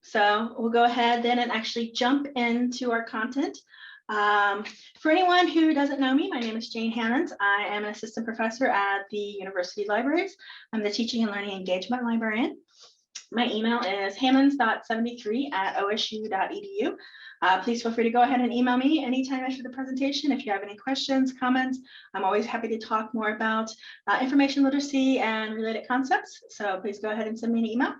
So we'll go ahead then and actually jump into our content. For anyone who doesn't know me, my name is Jane Hammond. I am an assistant professor at the University Libraries. I'm the teaching and learning engagement librarian. My email is hammonds.73@osu.edu. Please feel free to go ahead and email me anytime after the presentation if you have any questions, comments. I'm always happy to talk more about information literacy and related concepts. So please go ahead and send me an email.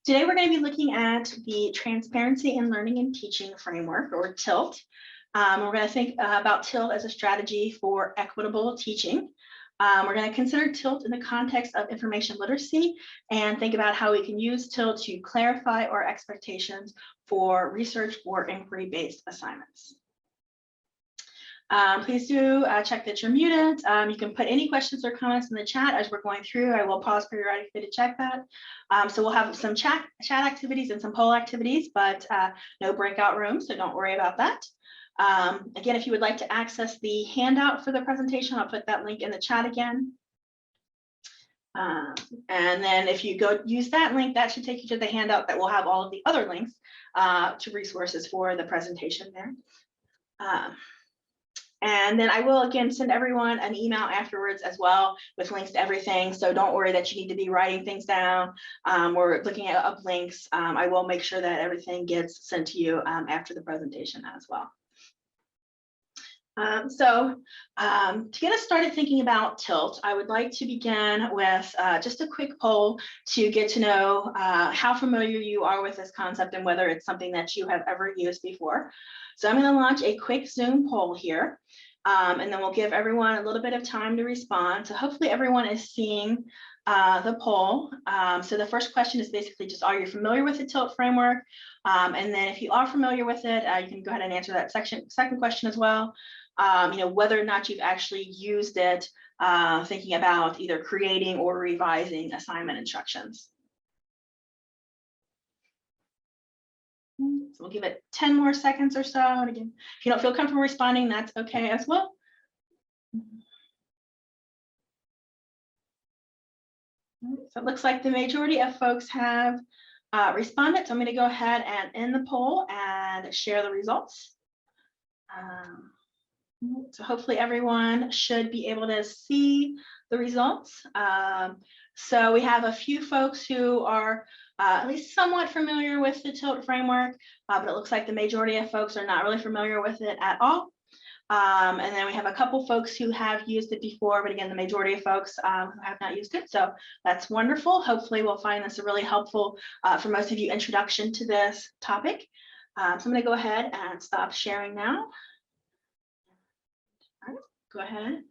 Today, we're going to be looking at the Transparency in Learning and Teaching Framework, or TILT. We're going to think about TILT as a strategy for equitable teaching. We're going to consider TILT in the context of information literacy and think about how we can use TILT to clarify our expectations for research or inquiry-based assignments. Please do check that you're muted. You can put any questions or comments in the chat as we're going through. I will pause periodically to check that. So we'll have some chat activities and some poll activities, but no breakout rooms, so don't worry about that. Again, if you would like to access the handout for the presentation, I'll put that link in the chat again. And then if you go use that link, that should take you to the handout that will have all of the other links to resources for the presentation there. And then I will again send everyone an email afterwards as well with links to everything. So don't worry that you need to be writing things down or looking at up links. I will make sure that everything gets sent to you after the presentation as well. To get us started thinking about TILT, I would like to begin with just a quick poll to get to know how familiar you are with this concept and whether it's something that you have ever used before. So I'm going to launch a quick Zoom poll here, and then we'll give everyone a little bit of time to respond. So hopefully everyone is seeing the poll. So the first question is basically just, are you familiar with the TILT framework? And then if you are familiar with it, you can go ahead and answer that second question as well. Whether or not you've actually used it, thinking about either creating or revising assignment instructions. So we'll give it 10 more seconds or so. And again, if you don't feel comfortable responding, that's okay as well. So it looks like the majority of folks have responded. So I'm going to go ahead and end the poll and share the results. So hopefully everyone should be able to see the results. So we have a few folks who are at least somewhat familiar with the TILT framework, but it looks like the majority of folks are not really familiar with it at all. And then we have a couple folks who have used it before, but again, the majority of folks who have not used it. So that's wonderful. Hopefully we'll find this a really helpful, for most of you, introduction to this topic. So I'm going to go ahead and stop sharing now. Go ahead.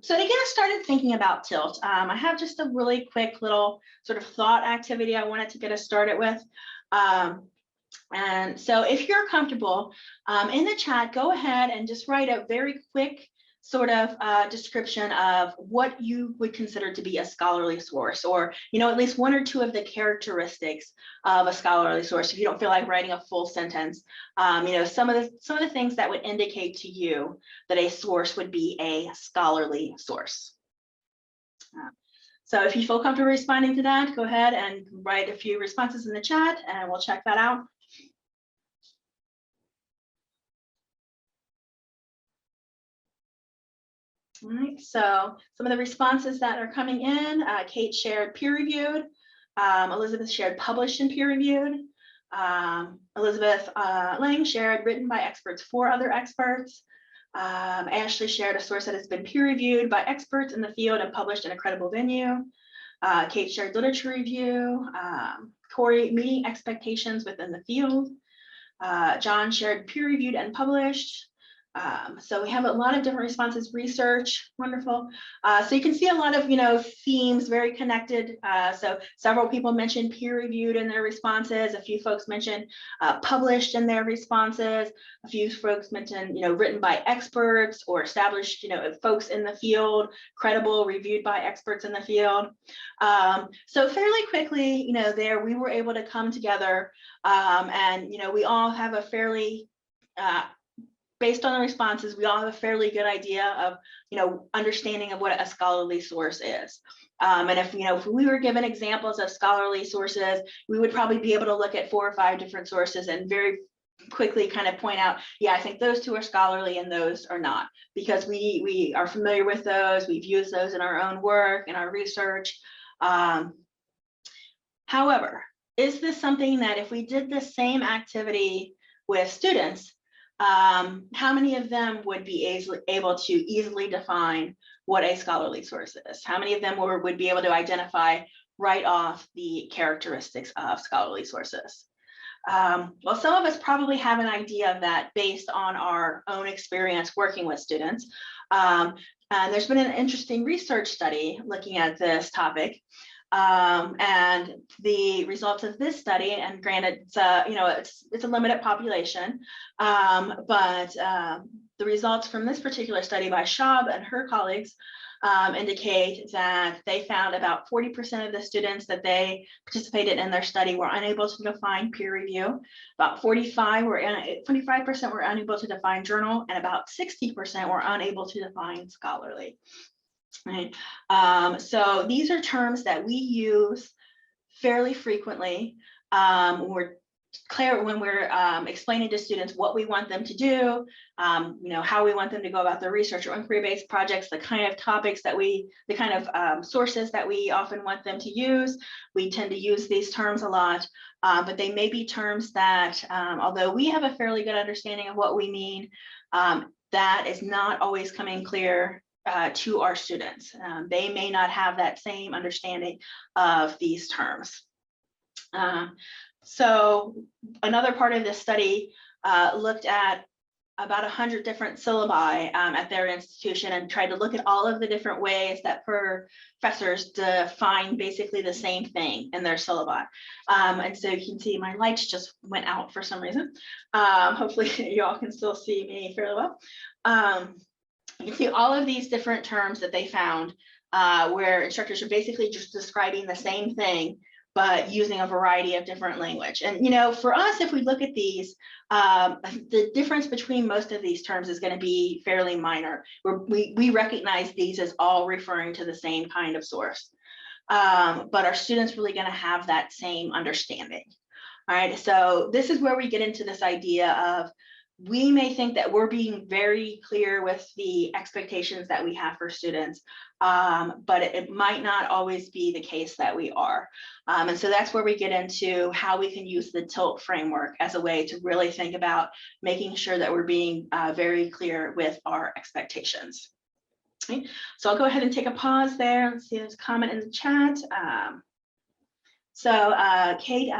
So to get us started thinking about TILT, I have just a really quick little sort of thought activity I wanted to get us started with. And so if you're comfortable in the chat, go ahead and just write a very quick sort of description of what you would consider to be a scholarly source, or at least one or two of the characteristics of a scholarly source. If you don't feel like writing a full sentence, some of the things that would indicate to you that a source would be a scholarly source. So if you feel comfortable responding to that, go ahead and write a few responses in the chat, and we'll check that out. All right, so some of the responses that are coming in, Kate shared peer-reviewed, Elizabeth shared published and peer-reviewed, Elizabeth Lang shared written by experts for other experts, Ashley shared a source that has been peer-reviewed by experts in the field and published in a credible venue, Kate shared literature review, Corey meeting expectations within the field, John shared peer-reviewed and published. So we have a lot of different responses. Research, wonderful. So you can see a lot of themes very connected. So several people mentioned peer-reviewed in their responses. A few folks mentioned published in their responses. A few folks mentioned written by experts or established folks in the field, credible, reviewed by experts in the field. So fairly quickly there we were able to come together and we all have a fairly based on the responses, we all have a fairly good idea of, understanding of what a scholarly source is. And if we were given examples of scholarly sources, we would probably be able to look at 4 or 5 different sources and very quickly kind of point out, yeah, I think those 2 are scholarly and those are not, because we are familiar with those. We've used those in our own work, in our research. However, is this something that if we did the same activity with students, how many of them would be able to easily define what a scholarly source is? How many of them would be able to identify right off the characteristics of scholarly sources? Well, some of us probably have an idea of that based on our own experience working with students. And there's been an interesting research study looking at this topic. And the results of this study, and granted, it's a limited population, but the results from this particular study by Schaub and her colleagues indicate that they found about 40% of the students that they participated in their study were unable to define peer review. About 45% were unable to define journal, and about 60% were unable to define scholarly. Right. So these are terms that we use fairly frequently when we're explaining to students what we want them to do, how we want them to go about their research or inquiry-based projects, the kind of topics that the kind of sources that we often want them to use. We tend to use these terms a lot, but they may be terms that, although we have a fairly good understanding of what we mean, that is not always coming clear to our students. They may not have that same understanding of these terms. So another part of this study looked at about 100 different syllabi at their institution and tried to look at all of the different ways that professors define basically the same thing in their syllabi. And so you can see my lights just went out for some reason. Hopefully you all can still see me fairly well. You can see all of these different terms that they found where instructors are basically just describing the same thing, but using a variety of different language. And, for us, if we look at these, the difference between most of these terms is going to be fairly minor. We recognize these as all referring to the same kind of source, but our students really going to have that same understanding. All right, so this is where we get into this idea of, we may think that we're being very clear with the expectations that we have for students, but it might not always be the case that we are. And so that's where we get into how we can use the TILT framework as a way to really think about making sure that we're being very clear with our expectations. Okay. So I'll go ahead and take a pause there. Let's see, there's a comment in the chat. So Kate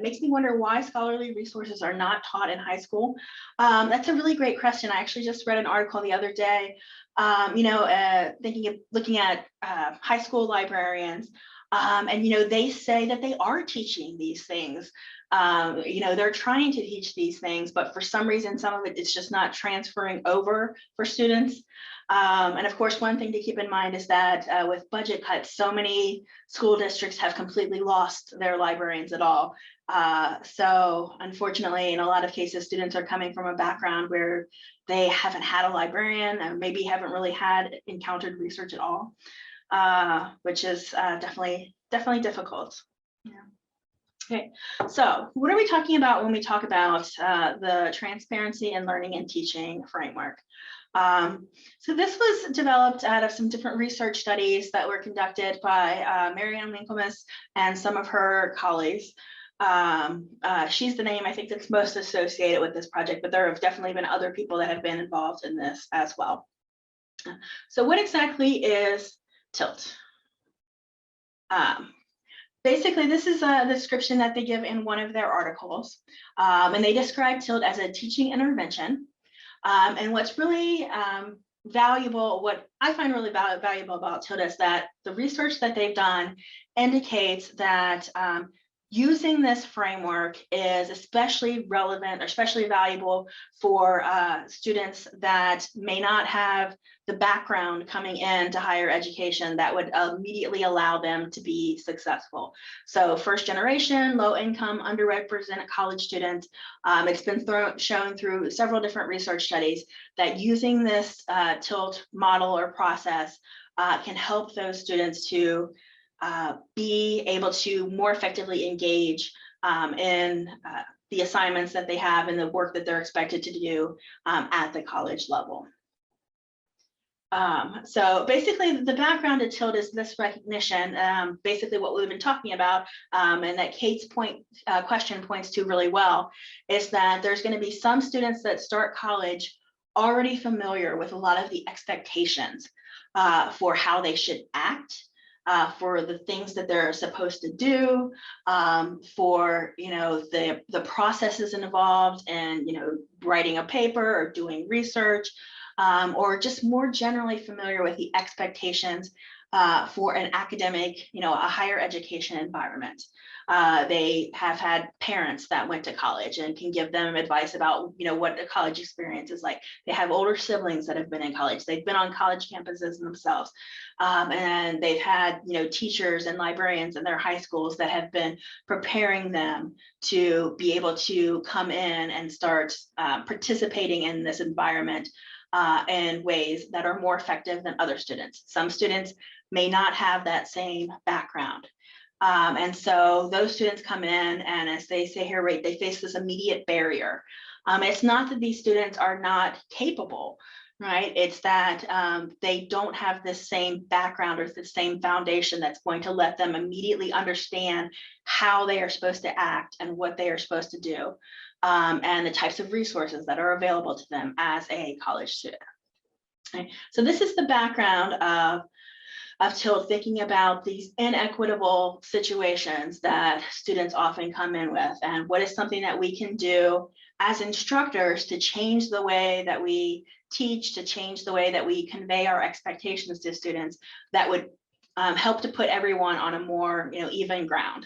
makes me wonder why scholarly resources are not taught in high school. That's a really great question. I actually just read an article the other day, looking at high school librarians, and they say that they are teaching these things. They're trying to teach these things, but for some reason, some of it's just not transferring over for students. And of course, one thing to keep in mind is that with budget cuts, so many school districts have completely lost their librarians at all. So unfortunately, in a lot of cases, students are coming from a background where they haven't had a librarian and maybe haven't really encountered research at all, which is definitely difficult. Yeah. Okay, so what are we talking about when we talk about the Transparency in Learning and Teaching framework? So this was developed out of some different research studies that were conducted by Marianne Winklemas and some of her colleagues. She's the name I think that's most associated with this project, but there have definitely been other people that have been involved in this as well. So what exactly is TILT? Basically, this is a description that they give in one of their articles, and they describe TILT as a teaching intervention. And what's really valuable, what I find really valuable about TILT is that the research that they've done indicates that using this framework is especially relevant or especially valuable for students that may not have the background coming into higher education that would immediately allow them to be successful. So first generation, low income, underrepresented college students, it's been shown through several different research studies that using this TILT model or process can help those students to be able to more effectively engage in the assignments that they have and the work that they're expected to do at the college level. So basically the background of TILT is this recognition, basically what we've been talking about, and that Kate's question points to really well, is that there's going to be some students that start college already familiar with a lot of the expectations for how they should act, for the things that they're supposed to do, for the processes involved and writing a paper or doing research, or just more generally familiar with the expectations for an academic, a higher education environment. They have had parents that went to college and can give them advice about, what a college experience is like. They have older siblings that have been in college. They've been on college campuses themselves. And they've had, teachers and librarians in their high schools that have been preparing them to be able to come in and start participating in this environment in ways that are more effective than other students. Some students may not have that same background. And so those students come in, and as they say here, right, they face this immediate barrier. It's not that these students are not capable, right? It's that they don't have this same background or the same foundation that's going to let them immediately understand how they are supposed to act and what they are supposed to do, and the types of resources that are available to them as a college student. Okay. So this is the background of TILT, thinking about these inequitable situations that students often come in with, and what is something that we can do as instructors to change the way that we teach, to change the way that we convey our expectations to students that would help to put everyone on a more even ground.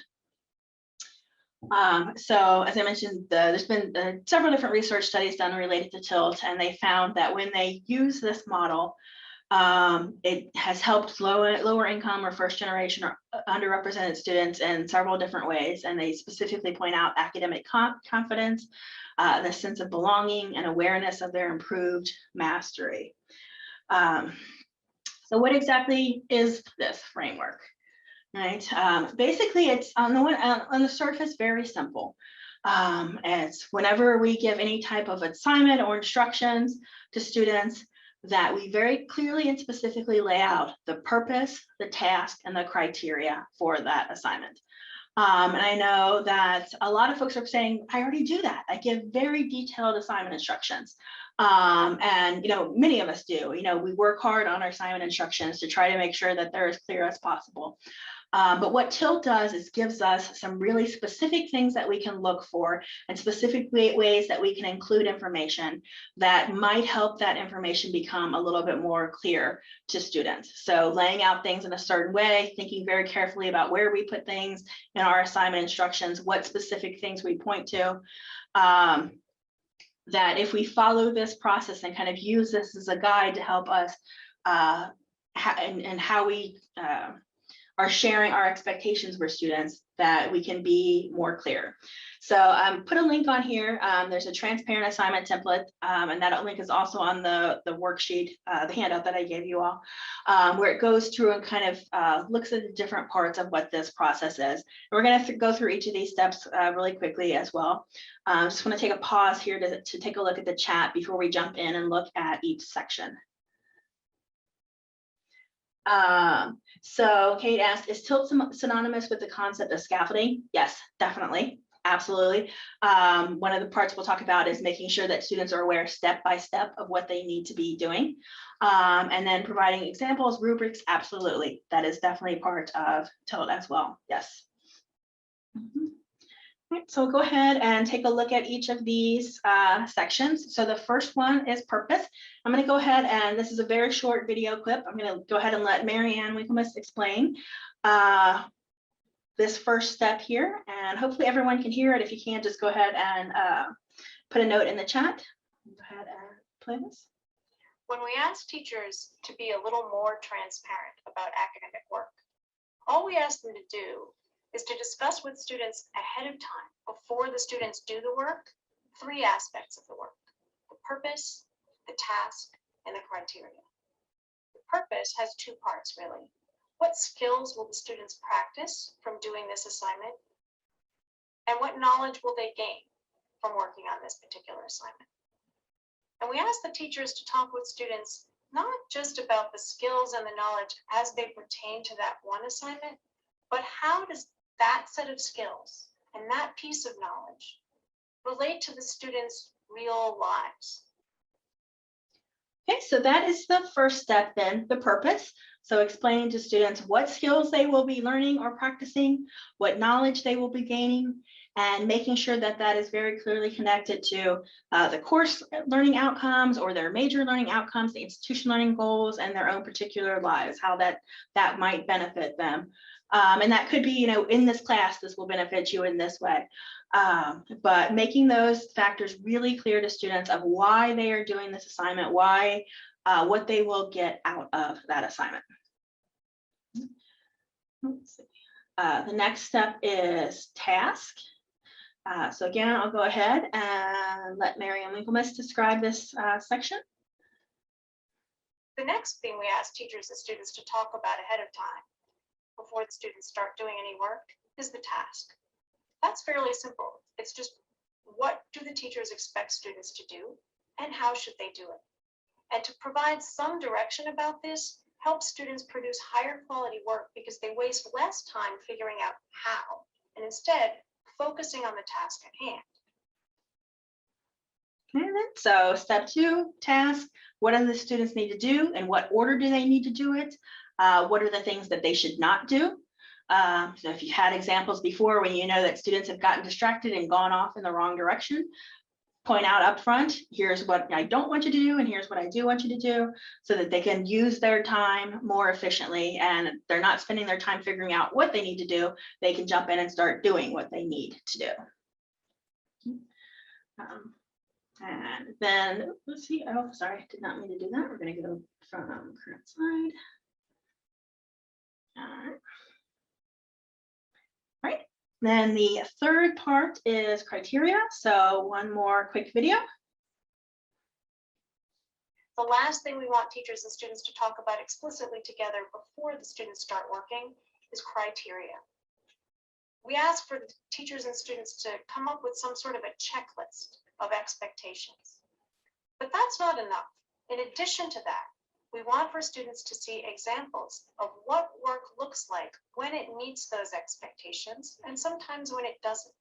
So as I mentioned, there's been several different research studies done related to TILT, and they found that when they use this model, it has helped lower income or first generation or underrepresented students in several different ways. And they specifically point out academic confidence, the sense of belonging, and awareness of their improved mastery. So what exactly is this framework? Right. Basically, it's on the surface very simple. It's whenever we give any type of assignment or instructions to students, that we very clearly and specifically lay out the purpose, the task, and the criteria for that assignment. And I know that a lot of folks are saying, I already do that. I give very detailed assignment instructions. And many of us do. We work hard on our assignment instructions to try to make sure that they're as clear as possible. But what TILT does is gives us some really specific things that we can look for, and specific ways that we can include information that might help that information become a little bit more clear to students. So laying out things in a certain way, thinking very carefully about where we put things in our assignment instructions, what specific things we point to. That if we follow this process and kind of use this as a guide to help us and how we are sharing our expectations for students, that we can be more clear. So put a link on here. There's a transparent assignment template, and that link is also on the worksheet, the handout that I gave you all, where it goes through and kind of looks at the different parts of what this process is. And we're going to go through each of these steps really quickly as well. Just want to take a pause here to take a look at the chat before we jump in and look at each section. So Kate asked, is TILT synonymous with the concept of scaffolding? Yes, definitely. Absolutely. One of the parts we'll talk about is making sure that students are aware step by step of what they need to be doing. And then providing examples, rubrics, absolutely. That is definitely part of TILT as well. Yes. Right, so we'll go ahead and take a look at each of these sections. So the first one is purpose. I'm going to go ahead, and this is a very short video clip. I'm going to go ahead and let Mary Ann Winklemas explain the this first step here, and hopefully everyone can hear it. If you can't, just go ahead and put a note in the chat. Go ahead and play this. When we ask teachers to be a little more transparent about academic work, all we ask them to do is to discuss with students ahead of time, before the students do the work, 3 aspects of the work: the purpose, the task, and the criteria. The purpose has 2 parts, really. What skills will the students practice from doing this assignment? And what knowledge will they gain from working on this particular assignment? And we ask the teachers to talk with students not just about the skills and the knowledge as they pertain to that one assignment, but how does that set of skills and that piece of knowledge relate to the students' real lives? Okay, so that is the first step then, the purpose. So explaining to students what skills they will be learning or practicing, what knowledge they will be gaining, and making sure that that is very clearly connected to the course learning outcomes or their major learning outcomes, the institution learning goals, and their own particular lives, how that might benefit them. And that could be, you know, in this class, this will benefit you in this way. But making those factors really clear to students of why they are doing this assignment, why, what they will get out of that assignment. Let's see. The next step is task. So again, I'll go ahead and let Marianne Winklemas describe this section. The next thing we ask teachers and students to talk about ahead of time, before the students start doing any work, is the task. That's fairly simple. It's just, what do the teachers expect students to do, and how should they do it? And to provide some direction about this helps students produce higher quality work, because they waste less time figuring out how, and instead focusing on the task at hand. Okay, then, so step 2, task. What do the students need to do, and what order do they need to do it? What are the things that they should not do? So if you had examples before when you know that students have gotten distracted and gone off in the wrong direction, point out up front, here's what I don't want you to do, and here's what I do want you to do, so that they can use their time more efficiently, and they're not spending their time figuring out what they need to do. They can jump in and start doing what they need to do. And then let's see, oh, sorry, did not mean to do that. We're going to go from current slide. All right. Then the third part is criteria. So one more quick video. The last thing we want teachers and students to talk about explicitly together before the students start working is criteria. We ask for the teachers and students to come up with some sort of a checklist of expectations. But that's not enough. In addition to that, we want for students to see examples of what work looks like when it meets those expectations, and sometimes when it doesn't.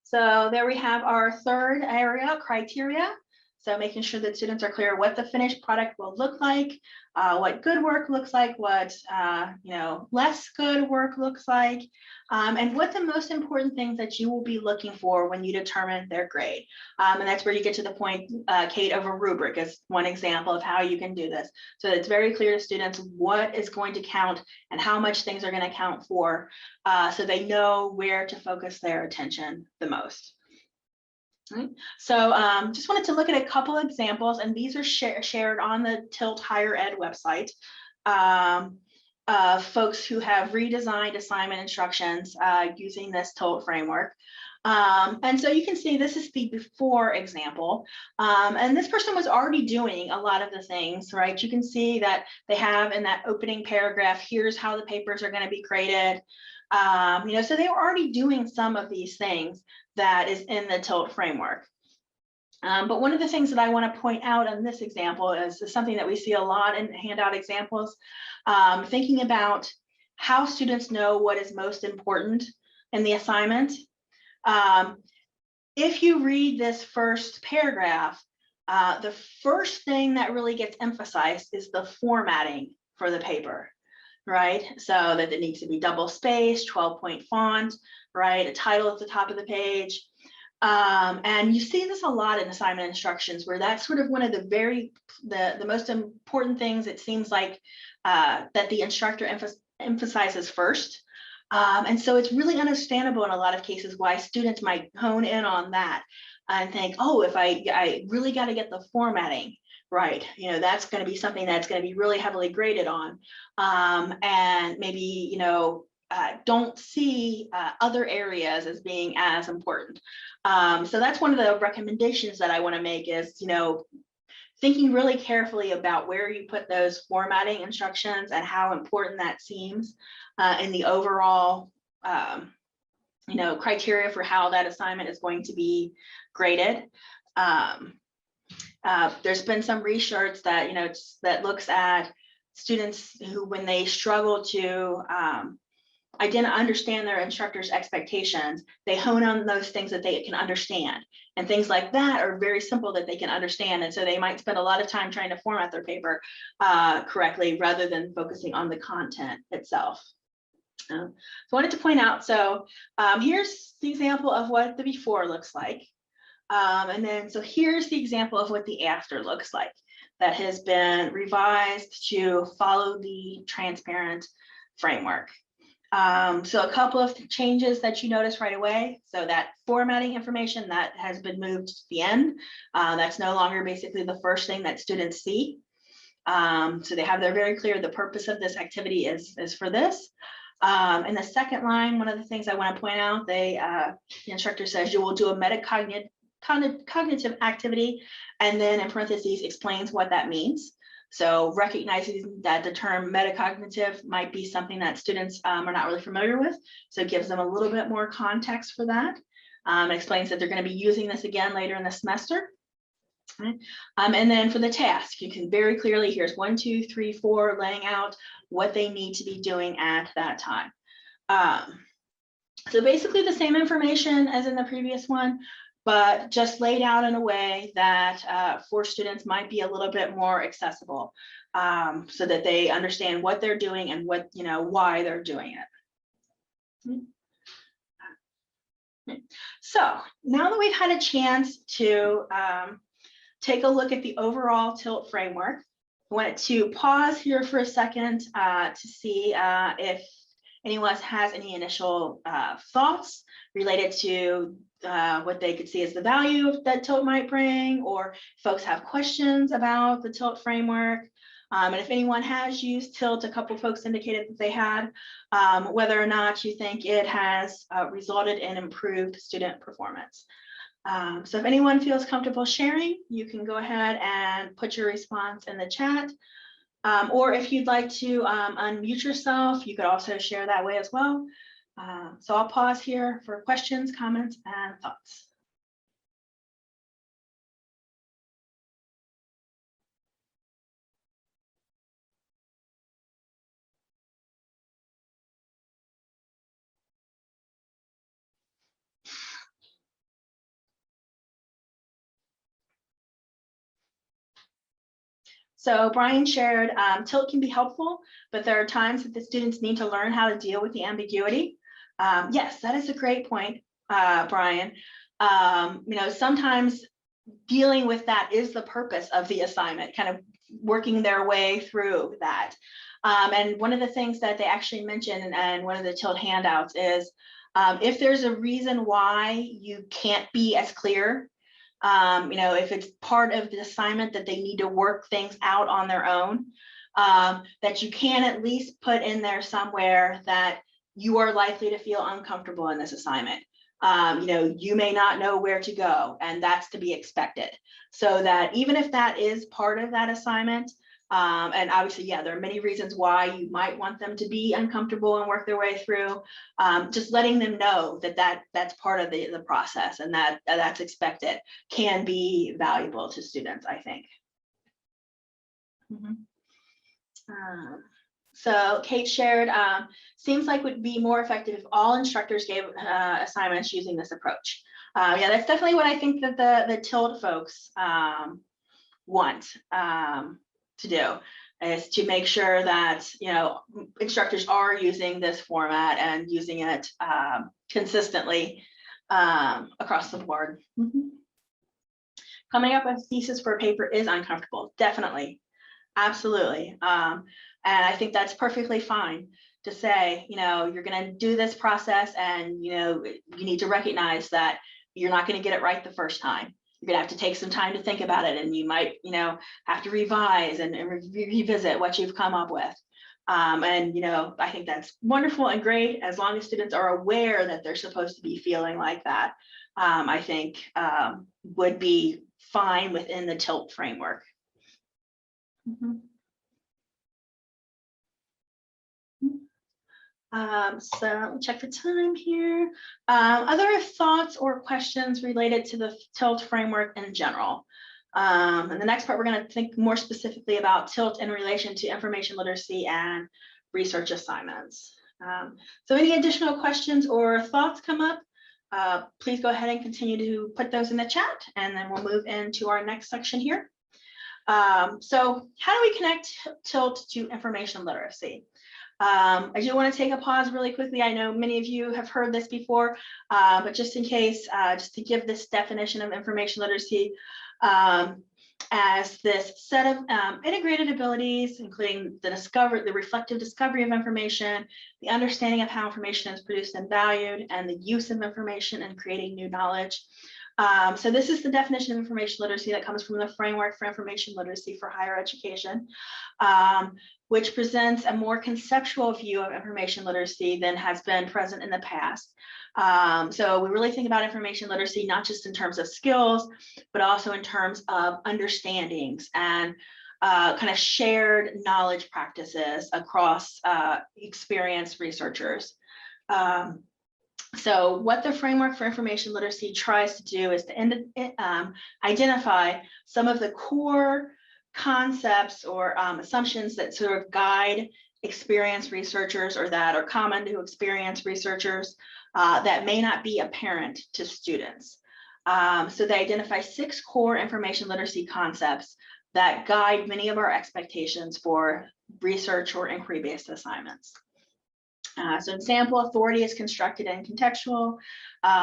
So there we have our third area, criteria. So making sure that students are clear what the finished product will look like, what good work looks like, what less good work looks like, and what the most important things that you will be looking for when you determine their grade. And that's where you get to the point, Kate, of a rubric is one example of how you can do this. So it's very clear to students what is going to count and how much things are going to count for, so they know where to focus their attention the most. Right. So just wanted to look at a couple of examples, and these are shared on the Tilt Higher Ed website, of folks who have redesigned assignment instructions using this Tilt framework. And so you can see this is the before example, and this person was already doing a lot of the things, right? You can see that they have in that opening paragraph, here's how the papers are going to be graded. So they were already doing some of these things that is in the Tilt framework. But one of the things that I want to point out on this example is something that we see a lot in handout examples, thinking about how students know what is most important in the assignment. If you read this first paragraph, the first thing that really gets emphasized is the formatting for the paper. Right, so that it needs to be double spaced, 12-point font, right, a title at the top of the page. And you see this a lot in assignment instructions, where that's sort of one of the most important things, it seems like, that the instructor emphasizes first. And so it's really understandable in a lot of cases why students might hone in on that and think, oh, if I really got to get the formatting right, that's going to be something that's going to be really heavily graded on. And maybe, don't see other areas as being as important. So that's one of the recommendations that I want to make is, thinking really carefully about where you put those formatting instructions and how important that seems in the overall, criteria for how that assignment is going to be graded. There's been some research that, that looks at students who, when they struggle to understand their instructor's expectations, they hone on those things that they can understand. And things like that are very simple that they can understand. And so they might spend a lot of time trying to format their paper correctly rather than focusing on the content itself. So I wanted to point out, so here's the example of what the before looks like. And then, so here's the example of what the after looks like that has been revised to follow the transparent framework. So a couple of changes that you notice right away. So that formatting information that has been moved to the end, that's no longer basically the first thing that students see. So they have, they're very clear the purpose of this activity is for this. In the second line, one of the things I want to point out, the instructor says you will do a metacognitive activity, and then in parentheses explains what that means. So recognizing that the term metacognitive might be something that students are not really familiar with. So it gives them a little bit more context for that. It explains that they're going to be using this again later in the semester. Okay. And then for the task, you can very clearly, here's 1, 2, 3, 4, laying out what they need to be doing at that time. So basically the same information as in the previous one, but just laid out in a way that for students might be a little bit more accessible, so that they understand what they're doing and what, why they're doing it. So now that we've had a chance to take a look at the overall TILT framework, I wanted to pause here for a second to see if anyone has any initial thoughts related to what they could see as the value that TILT might bring, or folks have questions about the TILT framework. And if anyone has used TILT, a couple of folks indicated that they had, whether or not you think it has resulted in improved student performance. So if anyone feels comfortable sharing, you can go ahead and put your response in the chat. Or if you'd like to unmute yourself, you could also share that way as well. So I'll pause here for questions, comments, and thoughts. So Brian shared, TILT can be helpful, but there are times that the students need to learn how to deal with the ambiguity. Yes, that is a great point, Brian. Sometimes dealing with that is the purpose of the assignment, kind of working their way through that. And one of the things that they actually mentioned and one of the TILT handouts is if there's a reason why you can't be as clear, if it's part of the assignment that they need to work things out on their own, that you can at least put in there somewhere that you are likely to feel uncomfortable in this assignment. You may not know where to go, and that's to be expected. So that even if that is part of that assignment, and obviously, yeah, there are many reasons why you might want them to be uncomfortable and work their way through, just letting them know that that's part of the process and that's expected can be valuable to students, I think. So Kate shared, seems like would be more effective if all instructors gave assignments using this approach. Yeah, that's definitely what I think that the TILT folks want to do, is to make sure that instructors are using this format and using it consistently across the board. Coming up with a thesis for a paper is uncomfortable, definitely, absolutely. And I think that's perfectly fine. to say, you're going to do this process, and, you need to recognize that you're not going to get it right the first time. You're going to have to take some time to think about it, and you might, have to revise and revisit what you've come up with. And, I think that's wonderful and great, as long as students are aware that they're supposed to be feeling like that. I think would be fine within the TILT framework. So let me check the time here. Other thoughts or questions related to the TILT framework in general? And the next part, we're going to think more specifically about TILT in relation to information literacy and research assignments. So any additional questions or thoughts come up, please go ahead and continue to put those in the chat, and then we'll move into our next section here. So how do we connect TILT to information literacy? I do want to take a pause really quickly. I know many of you have heard this before, but just in case, just to give this definition of information literacy as this set of integrated abilities, including the reflective discovery of information, the understanding of how information is produced and valued, and the use of information and creating new knowledge. So this is the definition of information literacy that comes from the Framework for Information Literacy for Higher Education, which presents a more conceptual view of information literacy than has been present in the past. So we really think about information literacy not just in terms of skills, but also in terms of understandings and kind of shared knowledge practices across experienced researchers. So what the Framework for Information Literacy tries to do is to identify some of the core concepts or assumptions that sort of guide experienced researchers, or that are common to experienced researchers that may not be apparent to students. So they identify 6 core information literacy concepts that guide many of our expectations for research or inquiry-based assignments. So example, authority is constructed and contextual.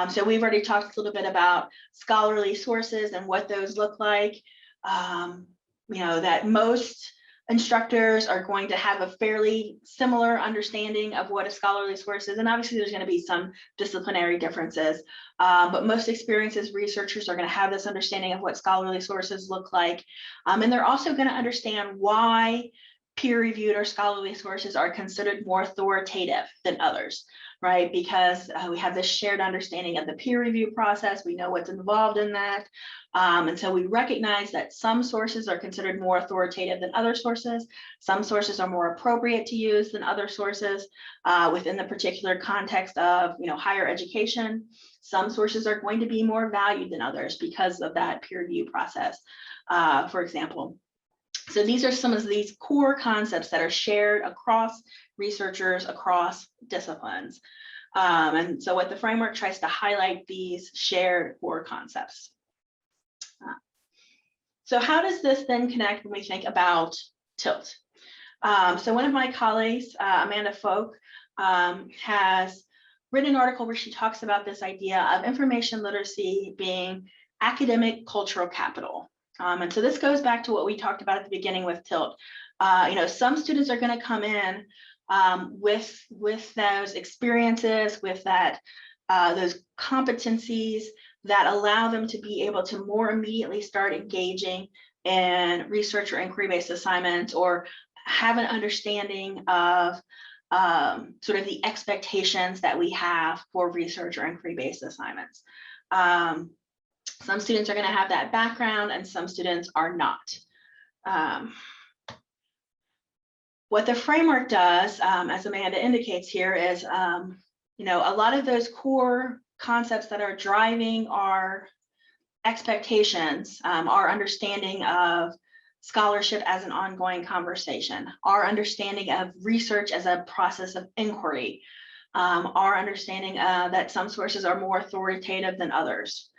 So we've already talked a little bit about scholarly sources and what those look like. That most instructors are going to have a fairly similar understanding of what a scholarly source is. And obviously there's going to be some disciplinary differences, but most experienced researchers are going to have this understanding of what scholarly sources look like. And they're also going to understand why peer-reviewed or scholarly sources are considered more authoritative than others, right? Because we have this shared understanding of the peer review process. We know what's involved in that. And so we recognize that some sources are considered more authoritative than other sources. Some sources are more appropriate to use than other sources within the particular context of higher education. Some sources are going to be more valued than others because of that peer review process, for example. So these are some of these core concepts that are shared across researchers, across disciplines. And so what the framework tries to highlight these shared core concepts. So how does this then connect when we think about TILT? So one of my colleagues, Amanda Folk, has written an article where she talks about this idea of information literacy being academic cultural capital. And so this goes back to what we talked about at the beginning with TILT. Some students are going to come in with those experiences, with that those competencies that allow them to be able to more immediately start engaging in research or inquiry-based assignments, or have an understanding of sort of the expectations that we have for research or inquiry-based assignments. Some students are going to have that background, and some students are not. What the framework does, as Amanda indicates here, is a lot of those core concepts that are driving our expectations, our understanding of scholarship as an ongoing conversation, our understanding of research as a process of inquiry, our understanding that some sources are more authoritative than others.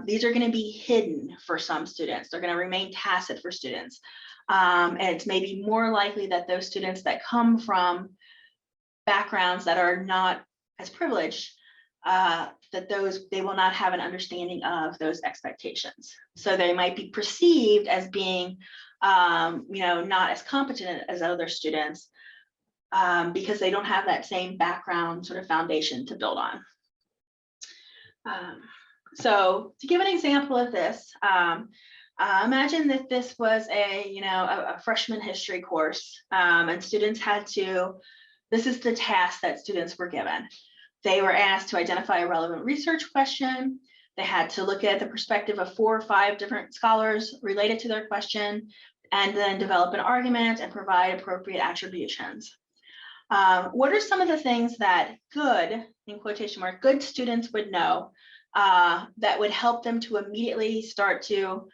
These are going to be hidden for some students. They're going to remain tacit for students. And it's maybe more likely that those students that come from backgrounds that are not as privileged, they will not have an understanding of those expectations. So they might be perceived as being, not as competent as other students, because they don't have that same background sort of foundation to build on. So to give an example of this, imagine that this was a freshman history course, and students had to, this is the task that students were given. They were asked to identify a relevant research question. They had to look at the perspective of 4 or 5 different scholars related to their question, and then develop an argument and provide appropriate attributions. What are some of the things that good, in quotation mark, good students would know that would help them to immediately start to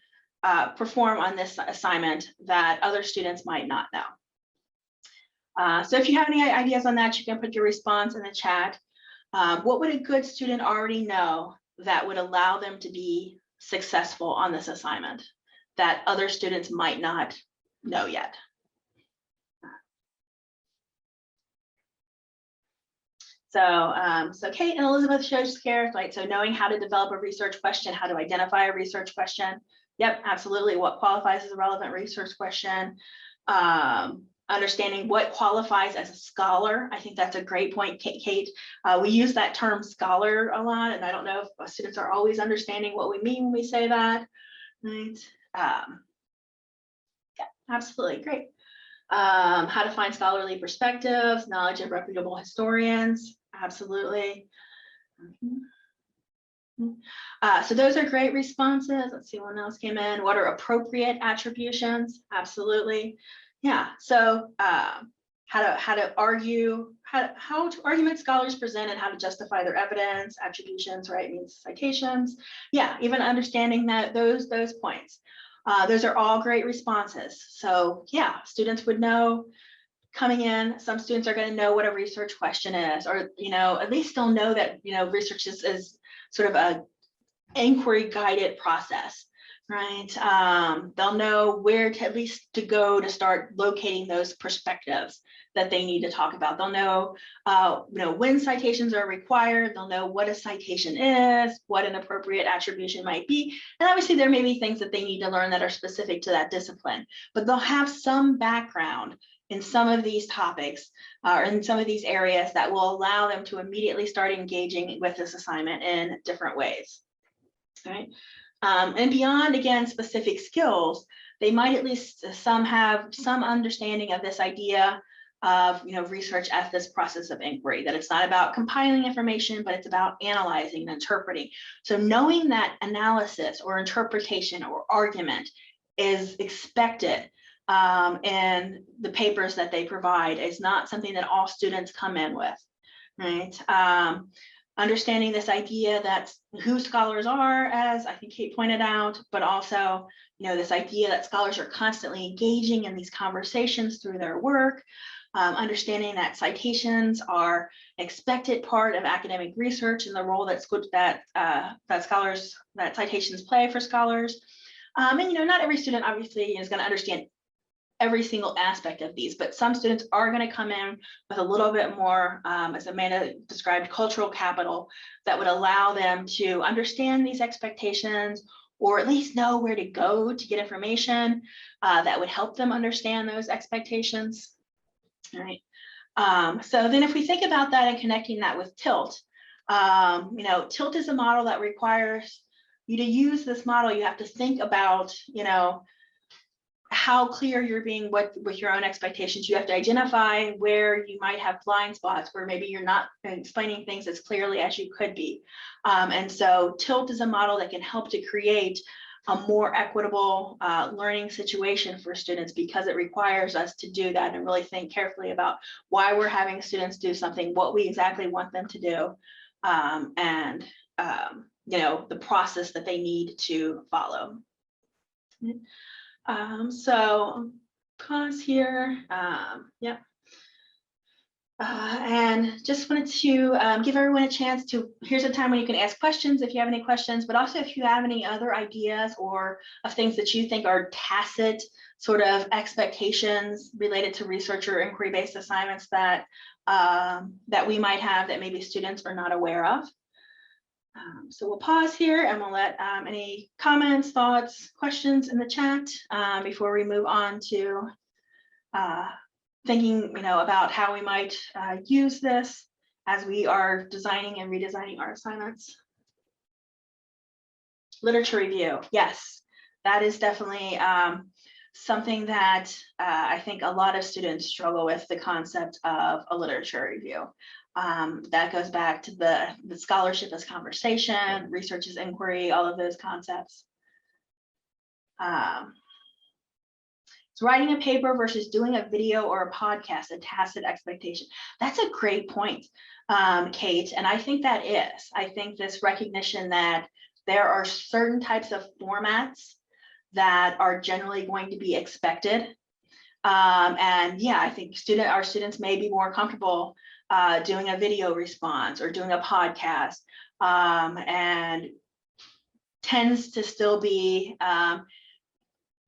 perform on this assignment that other students might not know? So if you have any ideas on that, you can put your response in the chat. What would a good student already know that would allow them to be successful on this assignment that other students might not know yet? So Kate and Elizabeth showed care, right? So knowing how to develop a research question, how to identify a research question. Yep, absolutely. What qualifies as a relevant research question? Understanding what qualifies as a scholar. I think that's a great point, Kate. We use that term scholar a lot, and I don't know if students are always understanding what we mean when we say that. Right? Yeah, absolutely, great. How to find scholarly perspectives, knowledge of reputable historians, absolutely. So those are great responses. Let's see what else came in. What are appropriate attributions? Absolutely. Yeah, so how to argue, how to argument scholars present and how to justify their evidence, attributions, right, means citations. Yeah, even understanding that those points. Those are all great responses. So yeah, students would know coming in. Some students are going to know what a research question is, or at least they'll know that research is sort of a inquiry guided process, right? They'll know where to at least to go to start locating those perspectives that they need to talk about. They'll know, when citations are required. They'll know what a citation is, what an appropriate attribution might be, and obviously there may be things that they need to learn that are specific to that discipline. But they'll have some background in some of these topics or in some of these areas that will allow them to immediately start engaging with this assignment in different ways. Right. And beyond, again, specific skills, they might at least have some understanding of this idea of research as this process of inquiry, that it's not about compiling information, but it's about analyzing and interpreting. So knowing that analysis or interpretation or argument is expected in the papers that they provide is not something that all students come in with, right? Understanding this idea that who scholars are, as I think Kate pointed out, but also, this idea that scholars are constantly engaging in these conversations through their work, understanding that citations are an expected part of academic research and the role that citations play for scholars. And not every student obviously is going to understand every single aspect of these, but some students are going to come in with a little bit more, as Amanda described, cultural capital that would allow them to understand these expectations, or at least know where to go to get information that would help them understand those expectations. All right. So then if we think about that and connecting that with TILT, TILT is a model that requires you to use this model. You have to think about, how clear you're being with your own expectations. You have to identify where you might have blind spots, where maybe you're not explaining things as clearly as you could be. And so TILT is a model that can help to create a more equitable learning situation for students, because it requires us to do that and really think carefully about why we're having students do something, what we exactly want them to do, and the process that they need to follow. So pause here. Yep. And just wanted to give everyone a chance to, here's a time when you can ask questions if you have any questions, but also if you have any other ideas or of things that you think are tacit sort of expectations related to research or inquiry-based assignments that that we might have that maybe students are not aware of. So we'll pause here and we'll let any comments, thoughts, questions in the chat before we move on to thinking, about how we might use this as we are designing and redesigning our assignments. Literature review, yes, that is definitely something that I think a lot of students struggle with, the concept of a literature review. That goes back to the scholarship as conversation, research as inquiry, all of those concepts. So writing a paper versus doing a video or a podcast, a tacit expectation. That's a great point, Kate, and I think that is. I think this recognition that there are certain types of formats that are generally going to be expected. And yeah, I think our students may be more comfortable doing a video response or doing a podcast, and tends to still be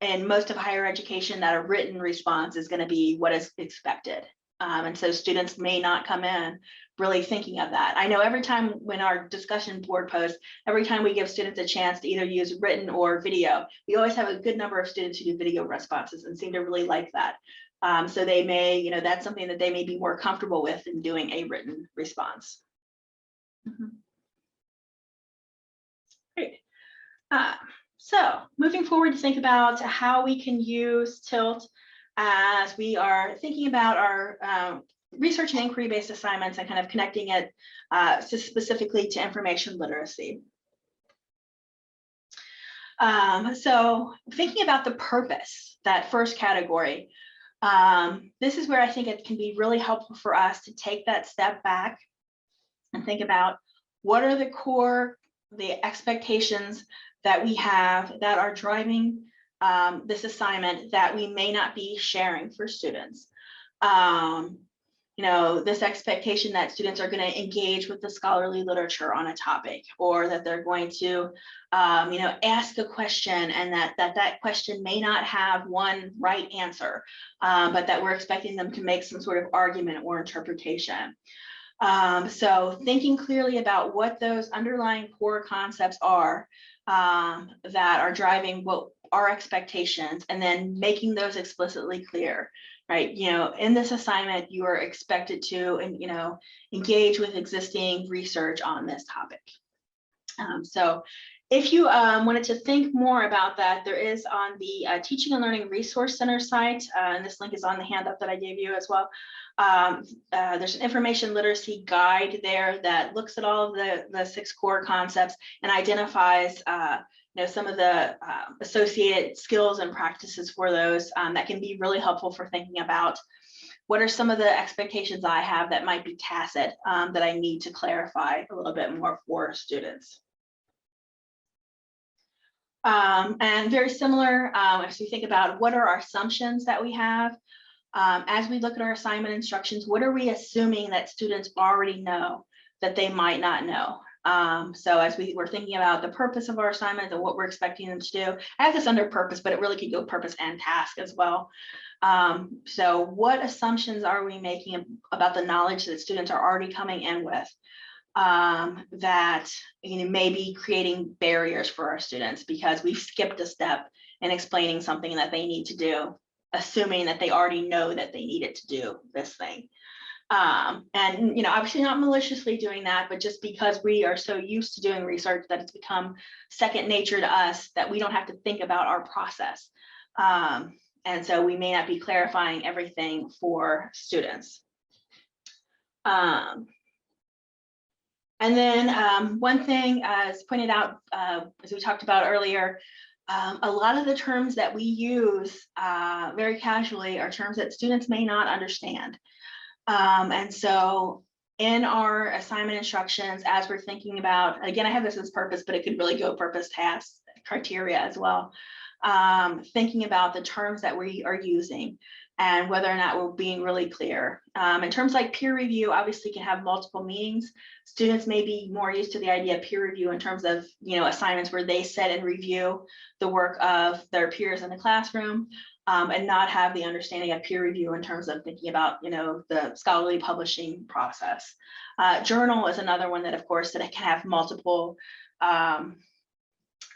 in most of higher education that a written response is going to be what is expected. And so students may not come in really thinking of that. I know every time when our discussion board posts, every time we give students a chance to either use written or video, we always have a good number of students who do video responses and seem to really like that. So they may, that's something that they may be more comfortable with in doing a written response. Great. So moving forward to think about how we can use TILT as we are thinking about our research and inquiry-based assignments and kind of connecting it specifically to information literacy. So thinking about the purpose, that first category, this is where I think it can be really helpful for us to take that step back and think about what are the expectations that we have that are driving this assignment that we may not be sharing for students. This expectation that students are going to engage with the scholarly literature on a topic, or that they're going to, ask a question, and that question may not have one right answer, but that we're expecting them to make some sort of argument or interpretation. So thinking clearly about what those underlying core concepts are that are driving what our expectations, and then making those explicitly clear, right? In this assignment, you are expected to, engage with existing research on this topic. So if you wanted to think more about that, there is on the Teaching and Learning Resource Center site, and this link is on the handout that I gave you as well. There's an information literacy guide there that looks at all of the 6 core concepts and identifies some of the associated skills and practices for those that can be really helpful for thinking about what are some of the expectations I have that might be tacit that I need to clarify a little bit more for students. And very similar, as we think about what are our assumptions that we have, as we look at our assignment instructions, what are we assuming that students already know that they might not know? So as we're thinking about the purpose of our assignment and what we're expecting them to do, I have this under purpose, but it really could go purpose and task as well. So what assumptions are we making about the knowledge that students are already coming in with? That may be creating barriers for our students because we've skipped a step in explaining something that they need to do, assuming that they already know that they needed to do this thing. And obviously not maliciously doing that, but just because we are so used to doing research that it's become second nature to us that we don't have to think about our process. And so we may not be clarifying everything for students. And then one thing, as pointed out, as we talked about earlier, a lot of the terms that we use very casually are terms that students may not understand. And so in our assignment instructions, as we're thinking about, again, I have this as purpose, but it could really go purpose, task, criteria as well. Thinking about the terms that we are using and whether or not we're being really clear. In terms like peer review, obviously can have multiple meanings. Students may be more used to the idea of peer review in terms of, assignments where they set and review the work of their peers in the classroom, and not have the understanding of peer review in terms of thinking about, the scholarly publishing process. Journal is another one that, of course, that it can have multiple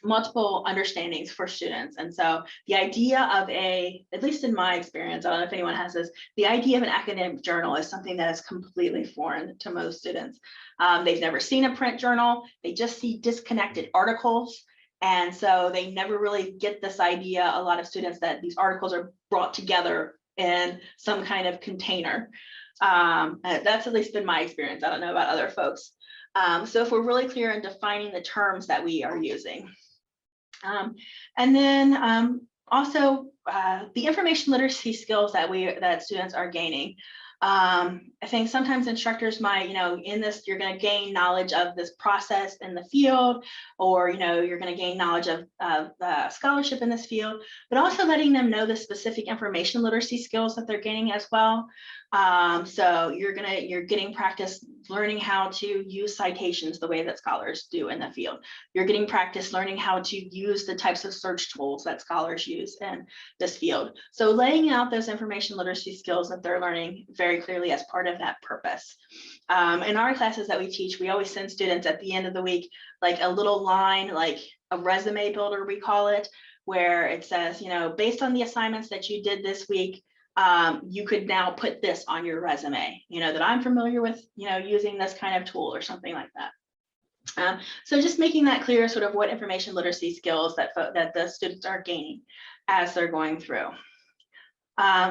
multiple understandings for students. And so the idea of at least in my experience, I don't know if anyone has this, the idea of an academic journal is something that is completely foreign to most students. They've never seen a print journal. They just see disconnected articles. And so they never really get this idea, a lot of students, that these articles are brought together in some kind of container. That's at least been my experience. I don't know about other folks. So if we're really clear in defining the terms that we are using. And then also the information literacy skills that students are gaining. I think sometimes instructors might, in this, you're going to gain knowledge of this process in the field, or, you're going to gain knowledge of scholarship in this field, but also letting them know the specific information literacy skills that they're gaining as well. So you're getting practice learning how to use citations the way that scholars do in the field. You're getting practice learning how to use the types of search tools that scholars use in this field. So laying out those information literacy skills that they're learning very clearly as part of that purpose. In our classes that we teach, we always send students at the end of the week, like a little line, like a resume builder, we call it, where it says, based on the assignments that you did this week, you could now put this on your resume, that I'm familiar with, using this kind of tool or something like that. So just making that clear, sort of what information literacy skills that the students are gaining as they're going through.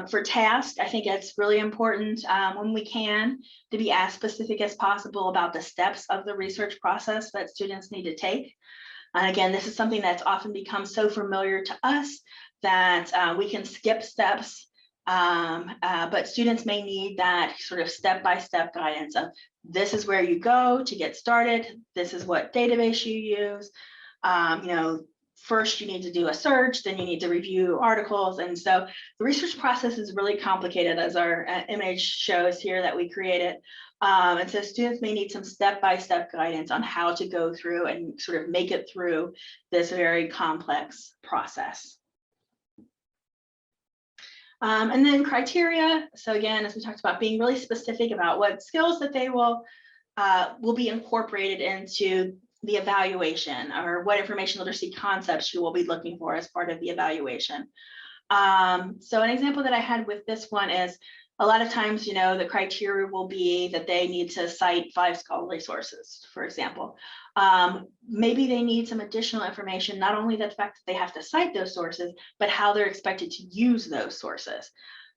For tasks, I think it's really important when we can to be as specific as possible about the steps of the research process that students need to take. And again, this is something that's often become so familiar to us that we can skip steps. But students may need that sort of step-by-step guidance of this is where you go to get started. This is what database you use. First you need to do a search, then you need to review articles. And so the research process is really complicated, as our image shows here that we created. And so students may need some step-by-step guidance on how to go through and sort of make it through this very complex process. And then criteria. So again, as we talked about, being really specific about what skills that they will be incorporated into the evaluation, or what information literacy concepts you will be looking for as part of the evaluation. So an example that I had with this one is, a lot of times, the criteria will be that they need to cite 5 scholarly sources, for example. Maybe they need some additional information, not only the fact that they have to cite those sources, but how they're expected to use those sources.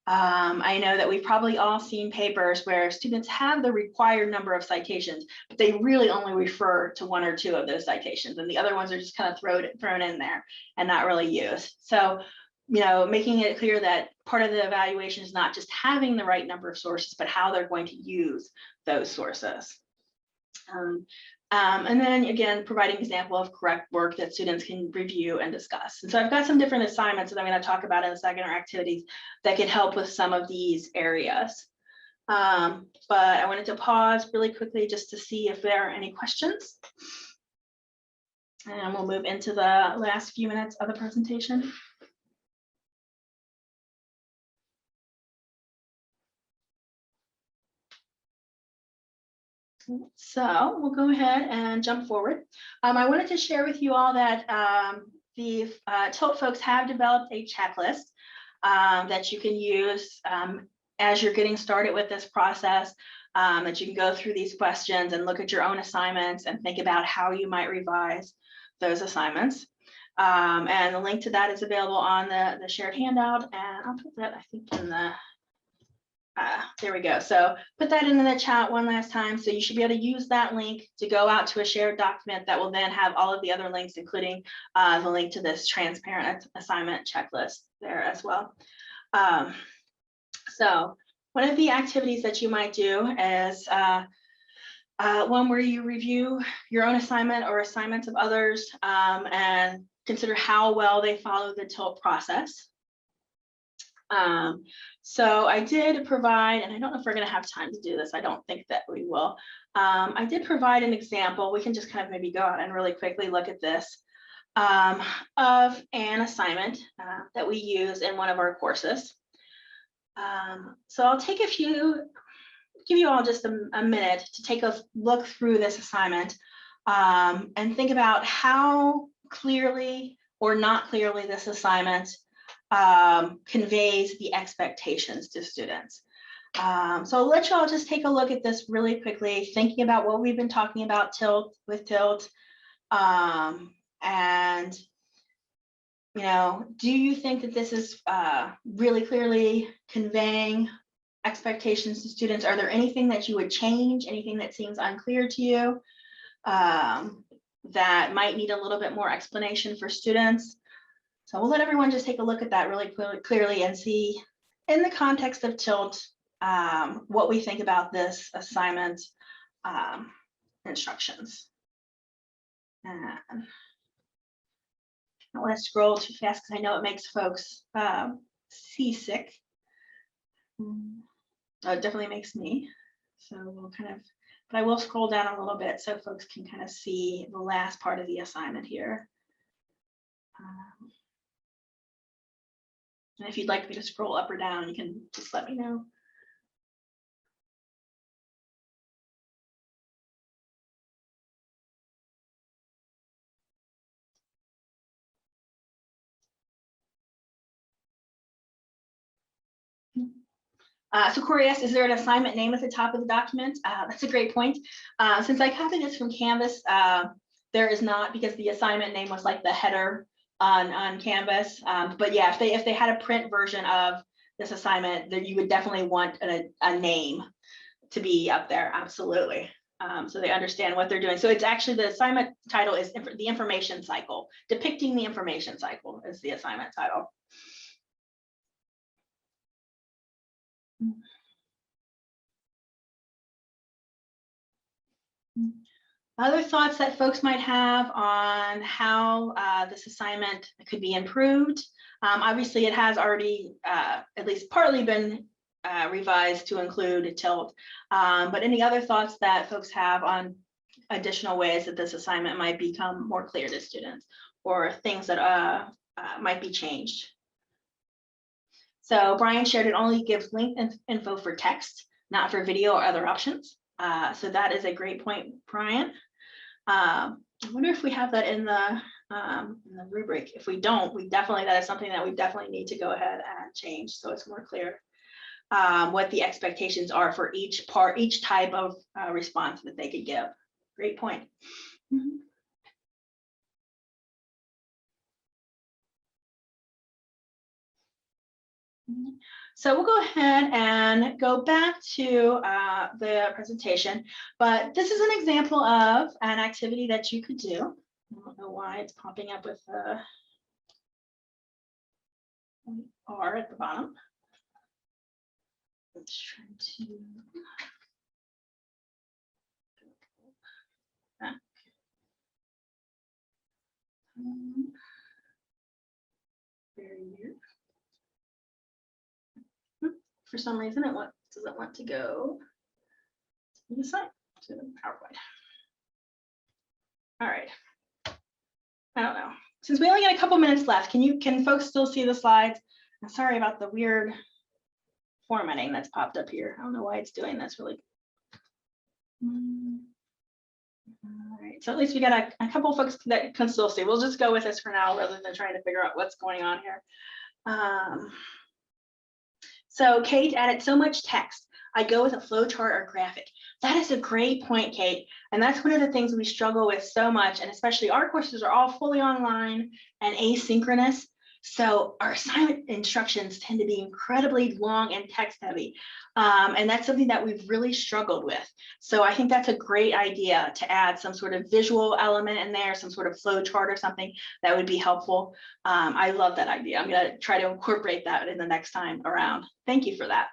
I know that we've probably all seen papers where students have the required number of citations, but they really only refer to 1 or 2 of those citations, and the other ones are just kind of thrown in there and not really used. So, making it clear that part of the evaluation is not just having the right number of sources, but how they're going to use those sources. And then again, providing an example of correct work that students can review and discuss. And so I've got some different assignments that I'm going to talk about in a second, or activities that could help with some of these areas. But I wanted to pause really quickly just to see if there are any questions. And we'll move into the last few minutes of the presentation. So we'll go ahead and jump forward. I wanted to share with you all that the TILT folks have developed a checklist that you can use as you're getting started with this process, that you can go through these questions and look at your own assignments and think about how you might revise those assignments. And the link to that is available on the shared handout, and I'll put that, I think, in the there we go. So put that into the chat one last time. So you should be able to use that link to go out to a shared document that will then have all of the other links, including the link to this transparent assignment checklist there as well. So one of the activities that you might do is one where you review your own assignment or assignments of others and consider how well they follow the TILT process. So I did provide, and I don't know if we're going to have time to do this. I don't think that we will. I did provide an example. We can just kind of maybe go out and really quickly look at this of an assignment that we use in one of our courses. So I'll take give you all just a minute to take a look through this assignment and think about how clearly or not clearly this assignment conveys the expectations to students. So I'll let y'all just take a look at this really quickly, thinking about what we've been talking about with TILT. And, you know, do you think that this is really clearly conveying expectations to students? Are there anything that you would change, anything that seems unclear to you that might need a little bit more explanation for students? So we'll let everyone just take a look at that really clearly and see in the context of TILT what we think about this assignment instructions. And I don't want to scroll too fast because I know it makes folks seasick. Oh, it definitely makes me. So we'll kind of, but I will scroll down a little bit so folks can kind of see the last part of the assignment here. And if you'd like me to scroll up or down, you can just let me know. So Corey asked, is there an assignment name at the top of the document? That's a great point. Since I copied this from Canvas, there is not, because the assignment name was like the header on Canvas. But yeah, if they had a print version of this assignment, then you would definitely want a name to be up there. Absolutely. So they understand what they're doing. So it's actually, the assignment title is the information cycle. Depicting the information cycle is the assignment title. Other thoughts that folks might have on how this assignment could be improved. Obviously, it has already at least partly been revised to include TILT, but any other thoughts that folks have on additional ways that this assignment might become more clear to students, or things that might be changed? So Brian shared it only gives link info for text, not for video or other options. So that is a great point, Brian. I wonder if we have that in the rubric. If we don't, that is something that we definitely need to go ahead and change so it's more clear what the expectations are for each type of response that they could give. Great point. Mm-hmm. So we'll go ahead and go back to the presentation, but this is an example of an activity that you could do. I don't know why it's popping up with the R at the bottom. Let's try to back. Very weird. For some reason, it doesn't want to go to the side, to the PowerPoint. All right. I don't know. Since we only got a couple minutes left, can folks still see the slides? I'm sorry about the weird formatting that's popped up here. I don't know why it's doing this really. All right, so at least we got a couple folks that can still see. We'll just go with this for now rather than trying to figure out what's going on here. So Kate added so much text. I go with a flow chart or graphic. That is a great point, Kate. And that's one of the things we struggle with so much. And especially our courses are all fully online and asynchronous. So our assignment instructions tend to be incredibly long and text heavy. And that's something that we've really struggled with. So I think that's a great idea to add some sort of visual element in there, some sort of flow chart or something that would be helpful. I love that idea. I'm going to try to incorporate that in the next time around. Thank you for that.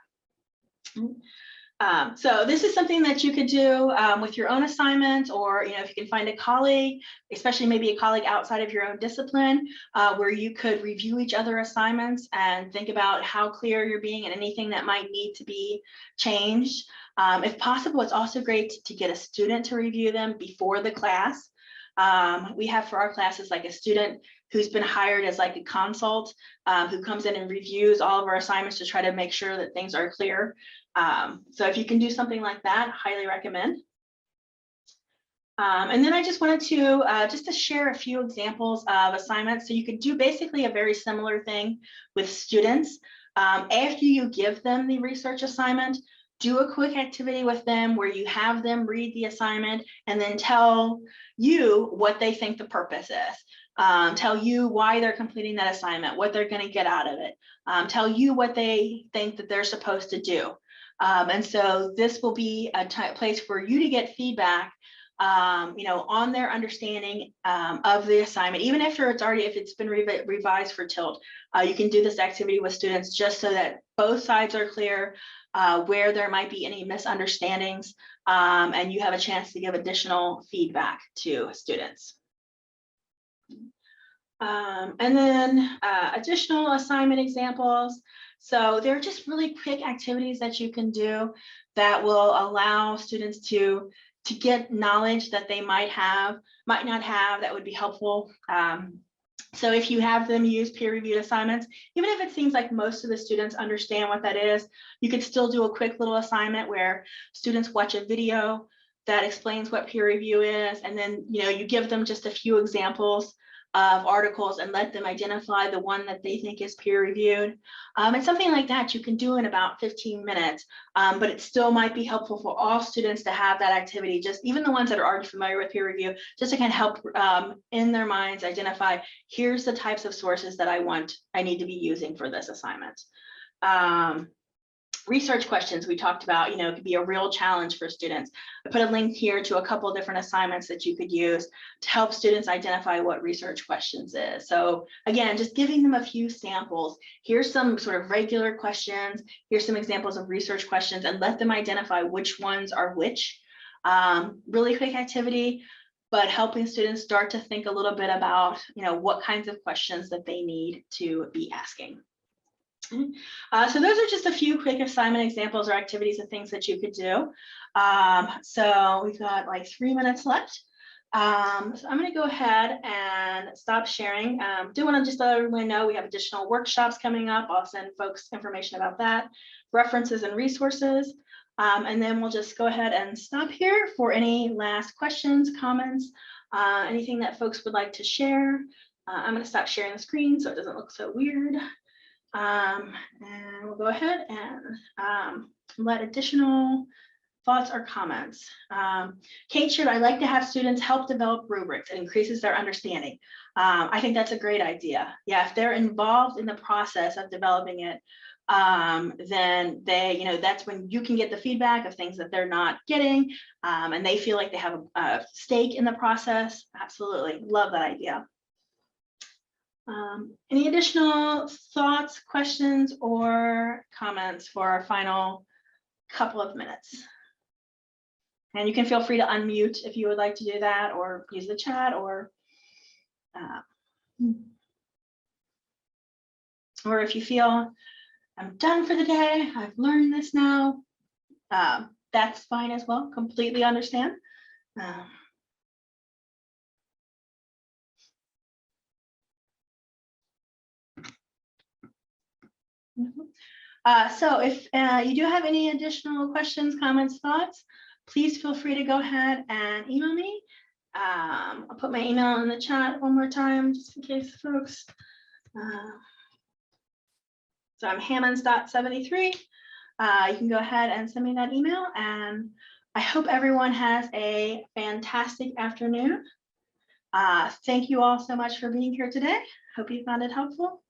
So this is something that you could do with your own assignment, or if you can find a colleague, especially maybe a colleague outside of your own discipline, where you could review each other's assignments and think about how clear you're being and anything that might need to be changed. If possible, it's also great to get a student to review them before the class. We have for our classes like a student who's been hired as like a consult, who comes in and reviews all of our assignments to try to make sure that things are clear. So if you can do something like that, highly recommend. And then I just wanted to just to share a few examples of assignments. So you could do basically a very similar thing with students. After you give them the research assignment, do a quick activity with them where you have them read the assignment and then tell you what they think the purpose is. Tell you why they're completing that assignment, what they're going to get out of it. Tell you what they think that they're supposed to do. And so this will be a place for you to get feedback, on their understanding of the assignment, even after if it's been revised for TILT. You can do this activity with students just so that both sides are clear where there might be any misunderstandings, and you have a chance to give additional feedback to students. And then additional assignment examples. So they're just really quick activities that you can do that will allow students to get knowledge that they might not have that would be helpful. So if you have them use peer-reviewed assignments, even if it seems like most of the students understand what that is, you could still do a quick little assignment where students watch a video that explains what peer review is, and then you give them just a few examples of articles and let them identify the one that they think is peer reviewed. And something like that you can do in about 15 minutes, but it still might be helpful for all students to have that activity, just even the ones that are already familiar with peer review, just to kind of help in their minds identify, here's the types of sources that I need to be using for this assignment. Research questions we talked about, could be a real challenge for students. I put a link here to a couple of different assignments that you could use to help students identify what research questions is. So again, just giving them a few samples. Here's some sort of regular questions. Here's some examples of research questions, and let them identify which ones are which. Really quick activity, but helping students start to think a little bit about, what kinds of questions that they need to be asking. So those are just a few quick assignment examples or activities of things that you could do. So we've got like 3 minutes left. So I'm going to go ahead and stop sharing. Do want to just let everyone know we have additional workshops coming up. I'll send folks information about that, references and resources. And then we'll just go ahead and stop here for any last questions, comments, anything that folks would like to share. I'm going to stop sharing the screen so it doesn't look so weird. And we'll go ahead and let additional thoughts or comments. Kate shared, I like to have students help develop rubrics. It increases their understanding. I think that's a great idea. Yeah, if they're involved in the process of developing it, then they, that's when you can get the feedback of things that they're not getting, and they feel like they have a stake in the process. Absolutely, love that idea. Any additional thoughts, questions, or comments for our final couple of minutes? And you can feel free to unmute if you would like to do that, or use the chat, or if you feel I'm done for the day, I've learned this now, that's fine as well, completely understand. So if you do have any additional questions, comments, thoughts, please feel free to go ahead and email me. I'll put my email in the chat one more time, just in case folks. So I'm hammonds.73. You can go ahead and send me that email, and I hope everyone has a fantastic afternoon. Thank you all so much for being here today. Hope you found it helpful.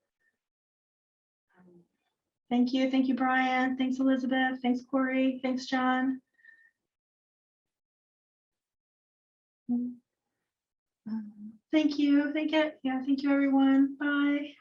Thank you, Brian. Thanks, Elizabeth. Thanks, Corey. Thanks, John. Thank you. Thank you, everyone. Bye.